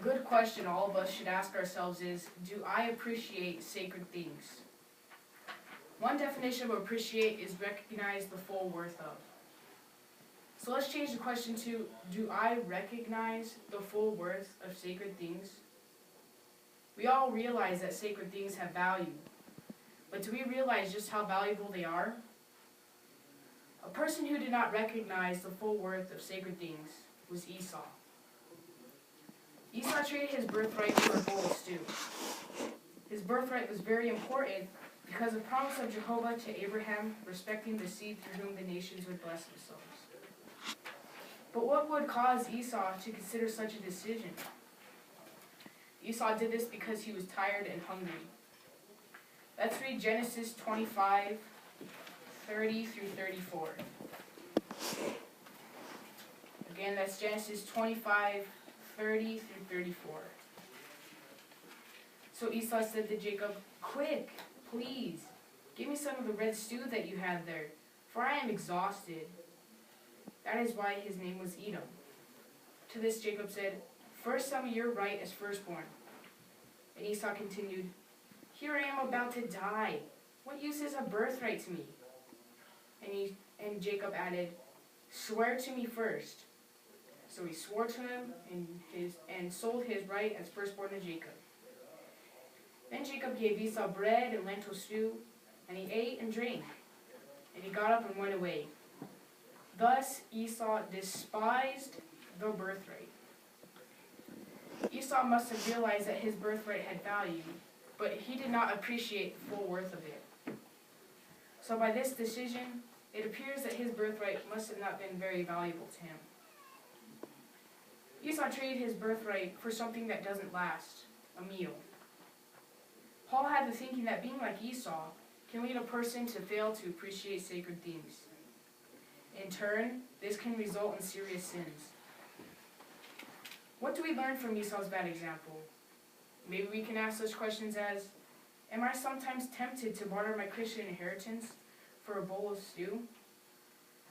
good question all of us should ask ourselves is, do I appreciate sacred things? One definition of appreciate is recognize the full worth of. So let's change the question to, do I recognize the full worth of sacred things? We all realize that sacred things have value, but do we realize just how valuable they are? A person who did not recognize the full worth of sacred things was Esau. Esau traded his birthright for a bowl of stew. His birthright was very important because of the promise of Jehovah to Abraham respecting the seed through whom the nations would bless themselves. But what would cause Esau to consider such a decision? Esau did this because he was tired and hungry. Let's read Genesis 25, 30 through 34. Again, that's Genesis 25, 30 through 34. So Esau said to Jacob, "Quick, please, give me some of the red stew that you had there, for I am exhausted." That is why his name was Edom. To this Jacob said, "First sell me your right as firstborn." And Esau continued, "Here I am about to die. What use is a birthright to me?" And Jacob added, "Swear to me first." So he swore to him and sold his right as firstborn to Jacob. Then Jacob gave Esau bread and lentil stew, and he ate and drank. And he got up and went away. Thus Esau despised the birthright. Esau must have realized that his birthright had value, but he did not appreciate the full worth of it. So by this decision, it appears that his birthright must have not been very valuable to him. Esau traded his birthright for something that doesn't last, a meal. Paul had the thinking that being like Esau can lead a person to fail to appreciate sacred things. In turn, this can result in serious sins. What do we learn from Esau's bad example? Maybe we can ask such questions as, am I sometimes tempted to barter my Christian inheritance for a bowl of stew?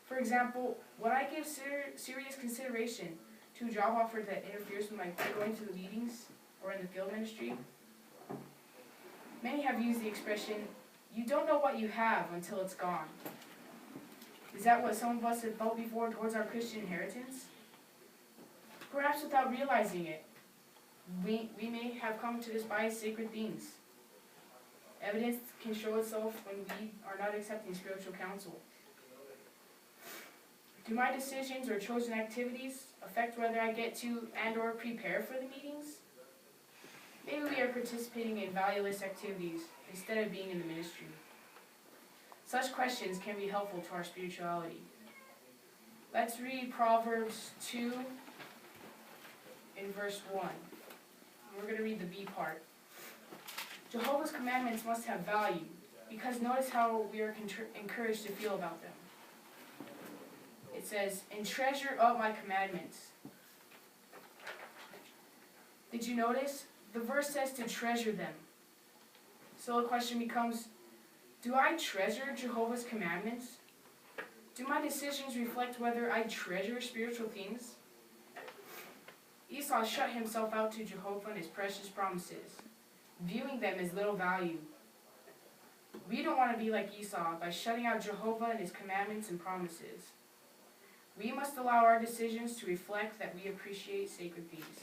For example, would I give serious consideration to a job offer that interferes with my going to the meetings or in the field ministry? Many have used the expression, "You don't know what you have until it's gone." Is that what some of us have felt before towards our Christian inheritance? Perhaps without realizing it, we may have come to despise sacred things. Evidence can show itself when we are not accepting spiritual counsel. Do my decisions or chosen activities affect whether I get to and or prepare for the meetings? Maybe we are participating in valueless activities instead of being in the ministry. Such questions can be helpful to our spirituality. Let's read Proverbs 2 in verse 1. We're going to read the B part. Jehovah's commandments must have value, because notice how we are encouraged to feel about them. It says, "And treasure up my commandments." Did you notice? The verse says to treasure them. So the question becomes, do I treasure Jehovah's commandments? Do my decisions reflect whether I treasure spiritual things? Esau shut himself out to Jehovah and his precious promises, viewing them as little value. We don't want to be like Esau by shutting out Jehovah and his commandments and promises. We must allow our decisions to reflect that we appreciate sacred things.